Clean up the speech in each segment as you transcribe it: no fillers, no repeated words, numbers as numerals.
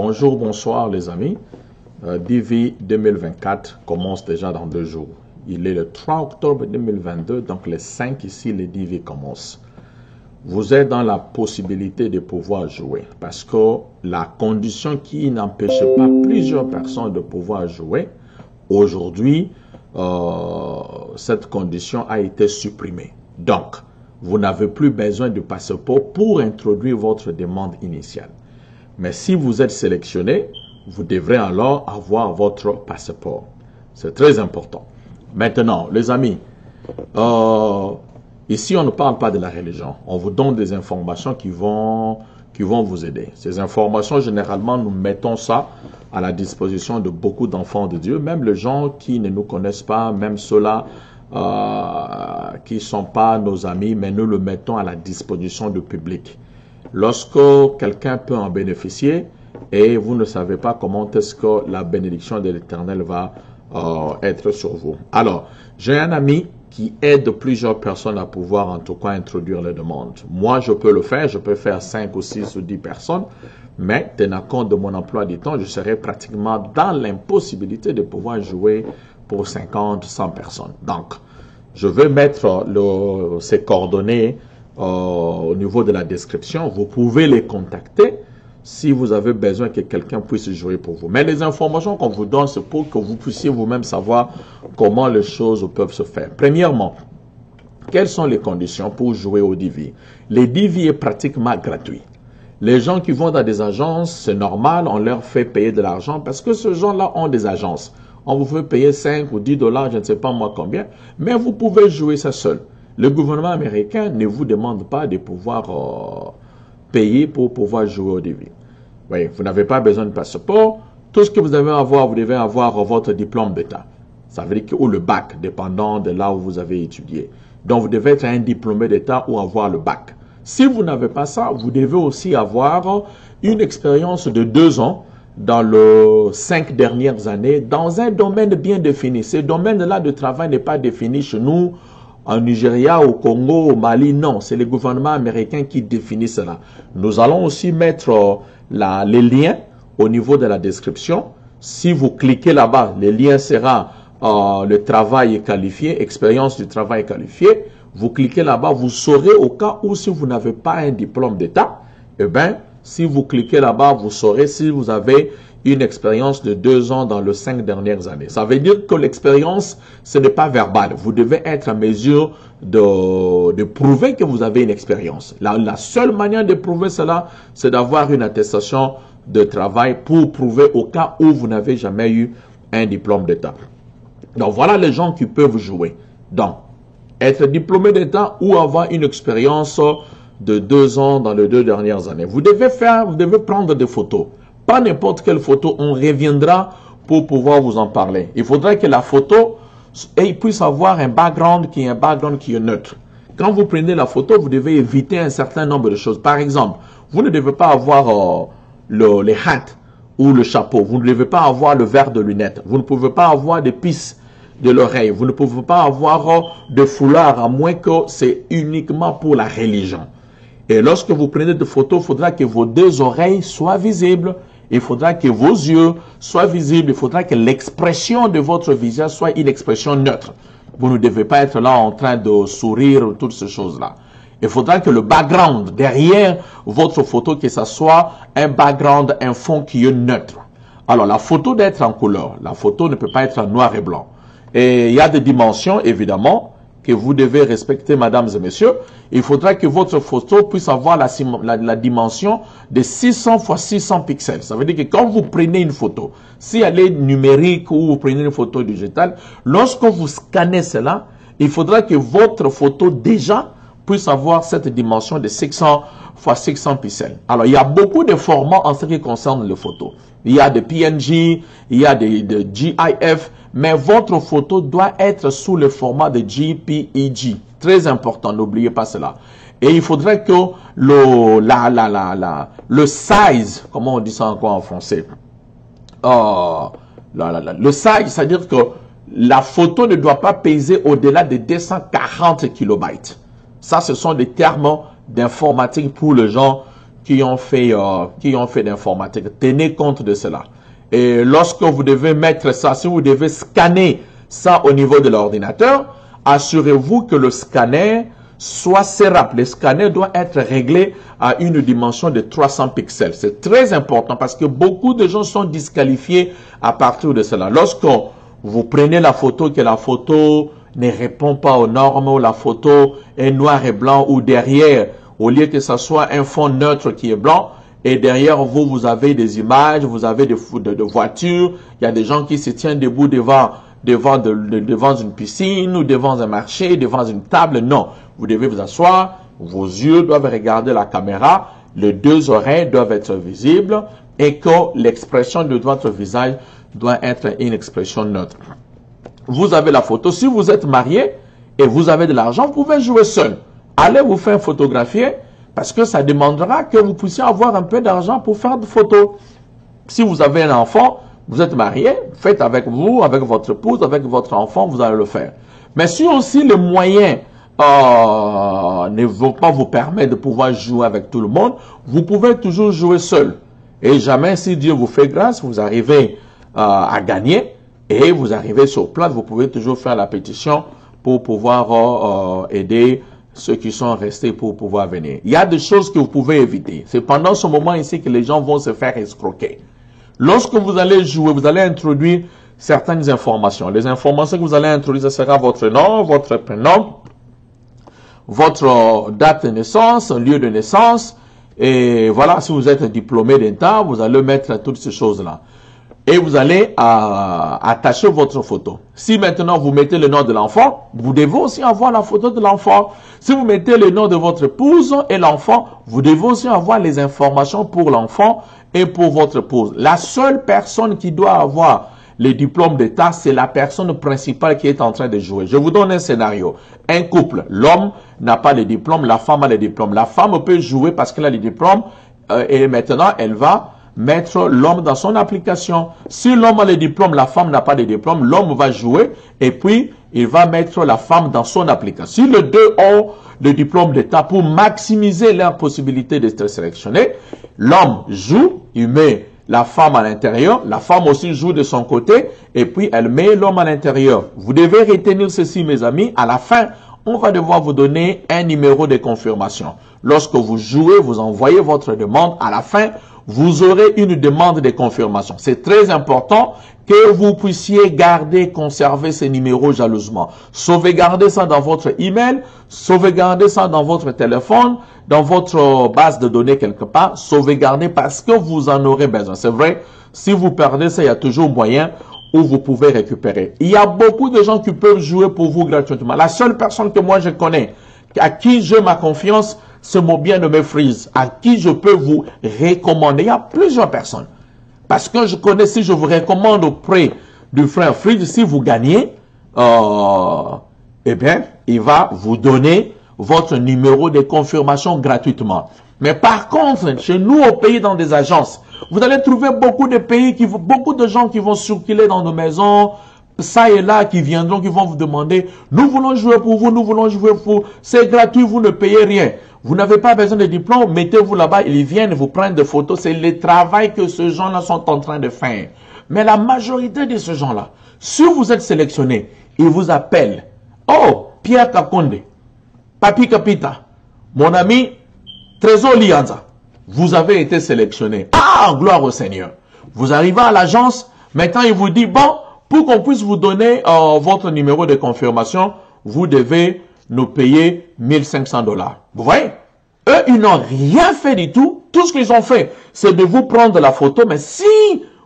Bonjour, bonsoir les amis. DV 2024 commence déjà dans 2 jours. Il est le 3 octobre 2022, donc les 5 ici, les DV commencent. Vous êtes dans la possibilité de pouvoir jouer parce que la condition qui n'empêchait pas plusieurs personnes de pouvoir jouer, aujourd'hui, cette condition a été supprimée. Donc, vous n'avez plus besoin de passeport pour introduire votre demande initiale. Mais si vous êtes sélectionné, vous devrez alors avoir votre passeport. C'est très important. Maintenant, les amis, ici on ne parle pas de la religion. On vous donne des informations qui vont vous aider. Ces informations, généralement, nous mettons ça à la disposition de beaucoup d'enfants de Dieu, même les gens qui ne nous connaissent pas, même ceux-là qui ne sont pas nos amis, mais nous le mettons à la disposition du public. Lorsque quelqu'un peut en bénéficier et vous ne savez pas comment est-ce que la bénédiction de l'Éternel va être sur vous. Alors, j'ai un ami qui aide plusieurs personnes à pouvoir en tout cas introduire les demandes. Moi, je peux le faire, je peux faire 5 ou 6 ou 10 personnes, mais tenant compte de mon emploi du temps, je serai pratiquement dans l'impossibilité de pouvoir jouer pour 50, 100 personnes. Donc, je vais mettre ces coordonnées au niveau de la description. Vous pouvez les contacter si vous avez besoin que quelqu'un puisse jouer pour vous. Mais les informations qu'on vous donne, c'est pour que vous puissiez vous-même savoir comment les choses peuvent se faire. Premièrement, quelles sont les conditions pour jouer au DV? Les DV est pratiquement gratuit. Les gens qui vont dans des agences, c'est normal, on leur fait payer de l'argent parce que ces gens-là ont des agences. On vous fait payer 5 ou 10 $, je ne sais pas moi combien, mais vous pouvez jouer ça seul. Le gouvernement américain ne vous demande pas de pouvoir payer pour pouvoir jouer au DV. Oui, vous n'avez pas besoin de passeport. Tout ce que vous devez avoir, vous devez avoir votre diplôme d'État. Ça veut dire que, ou le bac, dépendant de là où vous avez étudié. Donc, vous devez être un diplômé d'État ou avoir le bac. Si vous n'avez pas ça, vous devez aussi avoir une expérience de 2 ans dans les 5 dernières années dans un domaine bien défini. Ce domaine-là de travail n'est pas défini chez nous, en Nigeria, au Congo, au Mali, non. C'est le gouvernement américain qui définit cela. Nous allons aussi mettre les liens au niveau de la description. Si vous cliquez là-bas, le lien sera le travail qualifié, expérience du travail qualifié. Vous cliquez là-bas, vous saurez au cas où si vous n'avez pas un diplôme d'État, eh bien, si vous cliquez là-bas, vous saurez si vous avez une expérience de 2 ans dans les 5 dernières années. Ça veut dire que l'expérience, ce n'est pas verbal. Vous devez être en mesure de prouver que vous avez une expérience. La seule manière de prouver cela, c'est d'avoir une attestation de travail pour prouver au cas où vous n'avez jamais eu un diplôme d'État. Donc voilà les gens qui peuvent jouer. Donc, être diplômé d'État ou avoir une expérience de 2 ans dans les 2 dernières années. Vous devez prendre des photos. Pas n'importe quelle photo, on reviendra pour pouvoir vous en parler. Il faudrait que la photo puisse avoir un background qui est neutre. Quand vous prenez la photo, vous devez éviter un certain nombre de choses. Par exemple, vous ne devez pas avoir les hats ou le chapeau. Vous ne devez pas avoir le verre de lunettes. Vous ne pouvez pas avoir des pisses de l'oreille. Vous ne pouvez pas avoir de foulard, à moins que c'est uniquement pour la religion. Et lorsque vous prenez des photos, il faudra que vos 2 oreilles soient visibles. Il faudra que vos yeux soient visibles. Il faudra que l'expression de votre visage soit une expression neutre. Vous ne devez pas être là en train de sourire, toutes ces choses-là. Il faudra que le background derrière votre photo, que ce soit un background, un fond qui est neutre. Alors, la photo doit être en couleur. La photo ne peut pas être en noir et blanc. Et il y a des dimensions, évidemment, que vous devez respecter, mesdames et messieurs. Il faudra que votre photo puisse avoir la dimension de 600 x 600 pixels. Ça veut dire que quand vous prenez une photo, si elle est numérique ou vous prenez une photo digitale, lorsque vous scannez cela, il faudra que votre photo déjà puisse avoir cette dimension de 600 x 600 pixels. Alors, il y a beaucoup de formats en ce qui concerne les photos. Il y a des PNG, il y a des GIF, mais votre photo doit être sous le format de JPEG. Très important, n'oubliez pas cela. Et il faudrait que le size, comment on dit ça encore en français? Le size, c'est-à-dire que la photo ne doit pas peser au-delà de 240 kilobytes. Ça, ce sont des termes d'informatique pour les gens qui ont fait d'informatique. Tenez compte de cela. Et lorsque vous devez mettre ça, si vous devez scanner ça au niveau de l'ordinateur, assurez-vous que le scanner soit serrable. Le scanner doit être réglé à une dimension de 300 pixels. C'est très important parce que beaucoup de gens sont disqualifiés à partir de cela. Lorsque vous prenez la photo, que la photo ne répond pas aux normes, ou la photo est noir et blanc, ou derrière, au lieu que ce soit un fond neutre qui est blanc, et derrière vous, vous avez des images, vous avez des voitures, il y a des gens qui se tiennent debout devant une piscine, ou devant un marché, devant une table. Non, vous devez vous asseoir, vos yeux doivent regarder la caméra, les deux oreilles doivent être visibles, et que l'expression de votre visage doit être une expression neutre. Vous avez la photo. Si vous êtes marié et vous avez de l'argent, vous pouvez jouer seul. Allez vous faire photographier parce que ça demandera que vous puissiez avoir un peu d'argent pour faire des photos. Si vous avez un enfant, vous êtes marié, faites avec vous, avec votre épouse, avec votre enfant, vous allez le faire. Mais si aussi les moyens ne vont pas vous permettre de pouvoir jouer avec tout le monde, vous pouvez toujours jouer seul. Et jamais, si Dieu vous fait grâce, vous arrivez à gagner et vous arrivez sur place, vous pouvez toujours faire la pétition pour pouvoir aider ceux qui sont restés pour pouvoir venir. Il y a des choses que vous pouvez éviter. C'est pendant ce moment ici que les gens vont se faire escroquer. Lorsque vous allez jouer, vous allez introduire certaines informations. Les informations que vous allez introduire, ce sera votre nom, votre prénom, votre date de naissance, lieu de naissance. Et voilà, si vous êtes diplômé d'État, vous allez mettre toutes ces choses-là. Et vous allez attacher votre photo. Si maintenant vous mettez le nom de l'enfant, vous devez aussi avoir la photo de l'enfant. Si vous mettez le nom de votre épouse et l'enfant, vous devez aussi avoir les informations pour l'enfant et pour votre épouse. La seule personne qui doit avoir les diplômes d'État, c'est la personne principale qui est en train de jouer. Je vous donne un scénario. Un couple, l'homme n'a pas les diplômes, la femme a les diplômes. La femme peut jouer parce qu'elle a les diplômes et maintenant elle va mettre l'homme dans son application. Si l'homme a les diplômes, la femme n'a pas de diplôme, l'homme va jouer et puis il va mettre la femme dans son application. Si les deux ont le diplôme d'État pour maximiser leur possibilité d'être sélectionnés, l'homme joue, il met la femme à l'intérieur, la femme aussi joue de son côté et puis elle met l'homme à l'intérieur. Vous devez retenir ceci, mes amis. À la fin, on va devoir vous donner un numéro de confirmation. Lorsque vous jouez, vous envoyez votre demande. À la fin, vous aurez une demande de confirmation. C'est très important que vous puissiez garder, conserver ces numéros jalousement. Sauvegardez ça dans votre email, sauvegardez ça dans votre téléphone, dans votre base de données quelque part. Sauvegardez parce que vous en aurez besoin. C'est vrai, si vous perdez ça, il y a toujours moyen où vous pouvez récupérer. Il y a beaucoup de gens qui peuvent jouer pour vous gratuitement. La seule personne que moi je connais, à qui j'ai ma confiance, c'est mon bien-aimé Freeze, à qui je peux vous recommander. Il y a plusieurs personnes. Parce que je connais, si je vous recommande auprès du frère Freeze, si vous gagnez, eh bien, il va vous donner votre numéro de confirmation gratuitement. Mais par contre, chez nous, au pays, dans des agences, vous allez trouver beaucoup de gens qui vont circuler dans nos maisons, ça et là, qui viendront, qui vont vous demander, nous voulons jouer pour vous, nous voulons jouer pour vous, c'est gratuit, vous ne payez rien. Vous n'avez pas besoin de diplôme, mettez-vous là-bas, ils viennent vous prendre des photos, c'est le travail que ces gens-là sont en train de faire. Mais la majorité de ces gens-là, si vous êtes sélectionné, ils vous appellent, oh, Pierre Kakonde, Papi Kapita, mon ami, Trésor Lianza, vous avez été sélectionné. Ah, gloire au Seigneur. Vous arrivez à l'agence, maintenant il vous dit, bon, pour qu'on puisse vous donner votre numéro de confirmation, vous devez nous payer 1500 $. Vous voyez? Eux, ils n'ont rien fait du tout. Tout ce qu'ils ont fait, c'est de vous prendre la photo. Mais si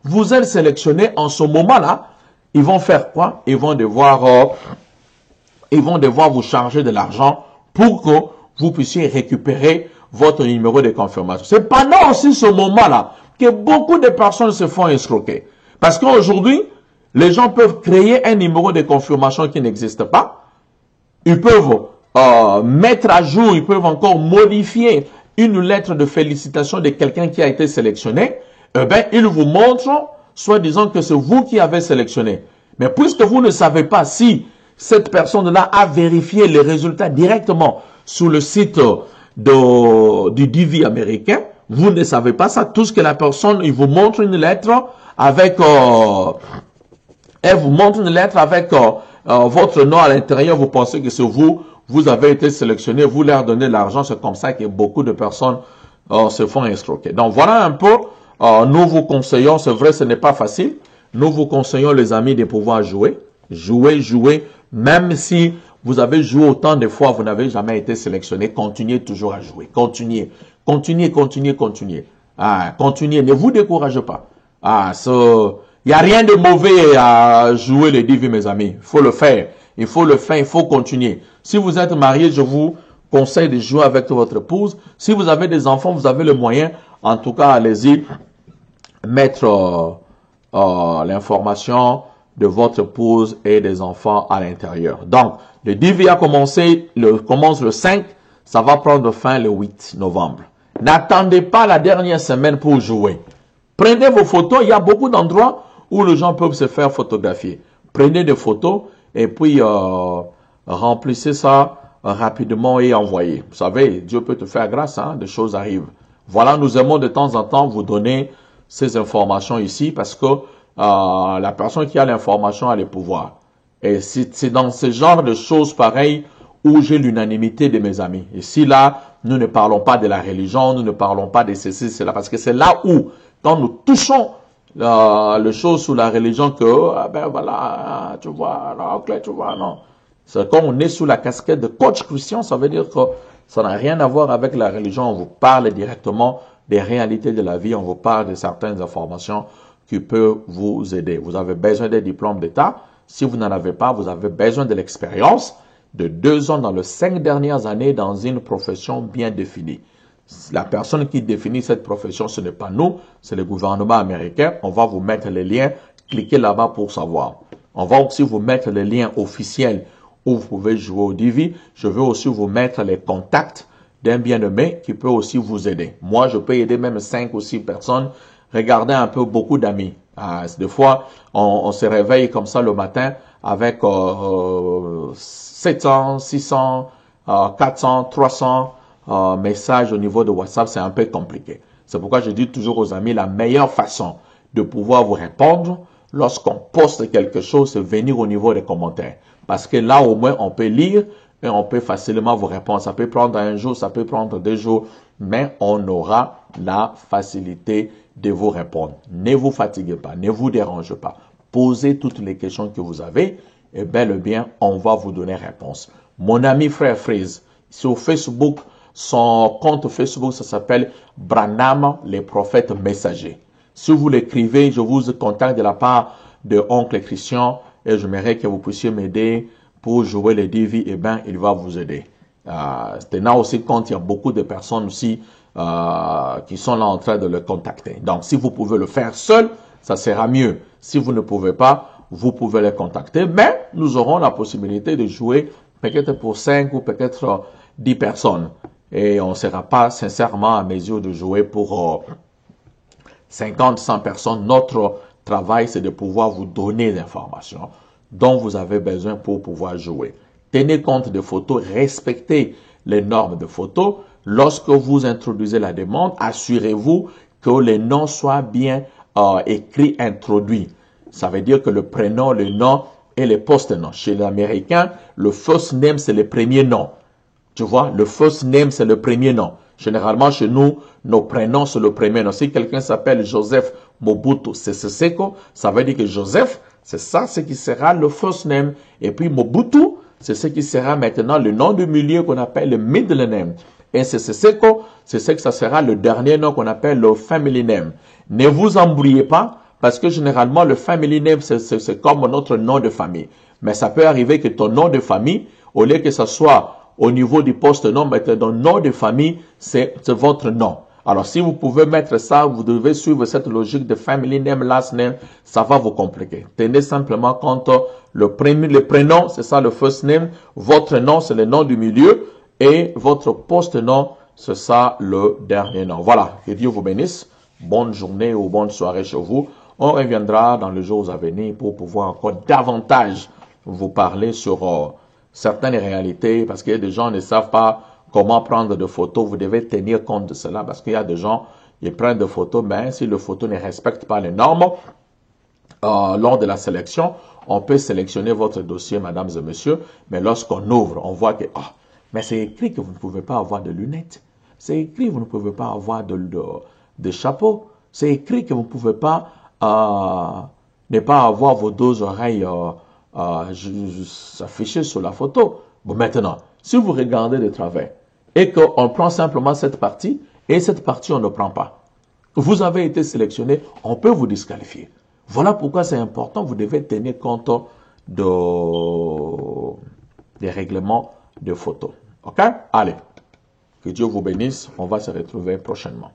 vous êtes sélectionné en ce moment-là, ils vont faire quoi? Ils vont devoir vous charger de l'argent pour que vous puissiez récupérer votre numéro de confirmation. C'est pendant aussi ce moment-là que beaucoup de personnes se font escroquer. Parce qu'aujourd'hui, les gens peuvent créer un numéro de confirmation qui n'existe pas. Ils peuvent mettre à jour, ils peuvent encore modifier une lettre de félicitation de quelqu'un qui a été sélectionné. Eh bien, ils vous montrent, soi-disant que c'est vous qui avez sélectionné. Mais puisque vous ne savez pas si cette personne-là a vérifié les résultats directement sur le site du DV américain, Vous ne savez pas ça. Tout ce que la personne, il vous montre une lettre avec, elle vous montre une lettre avec votre nom à l'intérieur. Vous pensez que c'est vous, vous avez été sélectionné, vous leur donnez l'argent. C'est comme ça que beaucoup de personnes se font escroquer. Donc voilà un peu, nous vous conseillons, c'est vrai, ce n'est pas facile. Nous vous conseillons, les amis, de pouvoir jouer. Jouer, même si vous avez joué autant de fois, vous n'avez jamais été sélectionné, continuez toujours à jouer. Continuez. Ah, continuez, ne vous découragez pas. Ah, il n'y a rien de mauvais à jouer les DV, mes amis. Il faut le faire. Il faut continuer. Si vous êtes marié, je vous conseille de jouer avec votre épouse. Si vous avez des enfants, vous avez le moyen. En tout cas, allez-y, mettre l'information de votre épouse et des enfants à l'intérieur. Donc, le DV a commence le 5, ça va prendre fin le 8 novembre. N'attendez pas la dernière semaine pour jouer. Prenez vos photos, il y a beaucoup d'endroits où les gens peuvent se faire photographier. Prenez des photos et puis remplissez ça rapidement et envoyez. Vous savez, Dieu peut te faire grâce, hein, des choses arrivent. Voilà, nous aimons de temps en temps vous donner ces informations ici parce que la personne qui a l'information a le pouvoir. Et c'est dans ce genre de choses pareilles où j'ai l'unanimité de mes amis. Et si là, nous ne parlons pas de la religion, nous ne parlons pas de ceci, cela, parce que c'est là où, quand nous touchons les choses sous la religion, que, ben voilà, tu vois, non, ok, tu vois, non. C'est quand on est sous la casquette de coach Christian, ça veut dire que ça n'a rien à voir avec la religion. On vous parle directement des réalités de la vie, on vous parle de certaines informations qui peuvent vous aider. Vous avez besoin des diplômes d'État. Si vous n'en avez pas, vous avez besoin de l'expérience de 2 ans dans les 5 dernières années dans une profession bien définie. La personne qui définit cette profession, ce n'est pas nous, c'est le gouvernement américain. On va vous mettre les liens, cliquez là-bas pour savoir. On va aussi vous mettre les liens officiels où vous pouvez jouer au DV. Je veux aussi vous mettre les contacts d'un bien-aimé qui peut aussi vous aider. Moi, je peux aider même 5 ou 6 personnes. Regardez un peu beaucoup d'amis. Des fois, on se réveille comme ça le matin avec 700, 600, 400, 300 messages au niveau de WhatsApp. C'est un peu compliqué. C'est pourquoi je dis toujours aux amis, la meilleure façon de pouvoir vous répondre lorsqu'on poste quelque chose, c'est venir au niveau des commentaires. Parce que là, au moins, on peut lire et on peut facilement vous répondre. Ça peut prendre un jour, ça peut prendre 2 jours, mais on aura la facilité de vous répondre. Ne vous fatiguez pas, ne vous dérangez pas. Posez toutes les questions que vous avez et bel et bien, on va vous donner réponse. Mon ami frère Freeze, sur Facebook, son compte Facebook, ça s'appelle Branham, les prophètes messagers. Si vous l'écrivez, je vous contacte de la part de Oncle Christian et j'aimerais que vous puissiez m'aider pour jouer les DV, eh bien, il va vous aider. Maintenant aussi, quand il y a beaucoup de personnes aussi qui sont là en train de le contacter. Donc, si vous pouvez le faire seul, ça sera mieux. Si vous ne pouvez pas, vous pouvez les contacter. Mais nous aurons la possibilité de jouer peut-être pour 5 ou peut-être 10 personnes. Et on ne sera pas sincèrement à mesure de jouer pour 50, 100 personnes. Notre travail, c'est de pouvoir vous donner l'information dont vous avez besoin pour pouvoir jouer. Tenez compte des photos, respectez les normes de photos. Lorsque vous introduisez la demande, assurez-vous que les noms soient bien écrits, introduits. Ça veut dire que le prénom, le nom et les post-noms. Chez l'Américain, le first name, c'est le premier nom. Tu vois, le first name, c'est le premier nom. Généralement, chez nous, nos prénoms, c'est le premier nom. Si quelqu'un s'appelle Joseph Mobutu Sese Seko, ça veut dire que Joseph, c'est ça, ce qui sera le first name. Et puis Mobutu, c'est ce qui sera maintenant le nom du milieu qu'on appelle le middle name. Et Sese Seko, c'est ce que ça sera le dernier nom qu'on appelle le family name. Ne vous embrouillez pas, parce que généralement, le family name, c'est comme notre nom de famille. Mais ça peut arriver que ton nom de famille, au lieu que ce soit au niveau du poste-nom, mais ton nom de famille, c'est votre nom. Alors, si vous pouvez mettre ça, vous devez suivre cette logique de family name, last name, ça va vous compliquer. Tenez simplement compte, le prénom, c'est ça le first name, votre nom, c'est le nom du milieu, et votre poste-nom, c'est ça le dernier nom. Voilà, que Dieu vous bénisse. Bonne journée ou bonne soirée chez vous. On reviendra dans les jours à venir pour pouvoir encore davantage vous parler sur certaines réalités, parce qu'il y a des gens qui ne savent pas comment prendre des photos. Vous devez tenir compte de cela, parce qu'il y a des gens ils prennent des photos, mais si le photo ne respecte pas les normes, lors de la sélection, on peut sélectionner votre dossier, mesdames et messieurs, mais lorsqu'on ouvre, on voit que, mais c'est écrit que vous ne pouvez pas avoir de lunettes. C'est écrit que vous ne pouvez pas avoir de chapeau. C'est écrit que vous ne pouvez pas ne pas avoir vos deux oreilles affichées sur la photo. Bon, maintenant, si vous regardez de travers et qu'on prend simplement cette partie, et cette partie, on ne prend pas, vous avez été sélectionné, on peut vous disqualifier. Voilà pourquoi c'est important, vous devez tenir compte des règlements de photo. OK? Allez, que Dieu vous bénisse, on va se retrouver prochainement.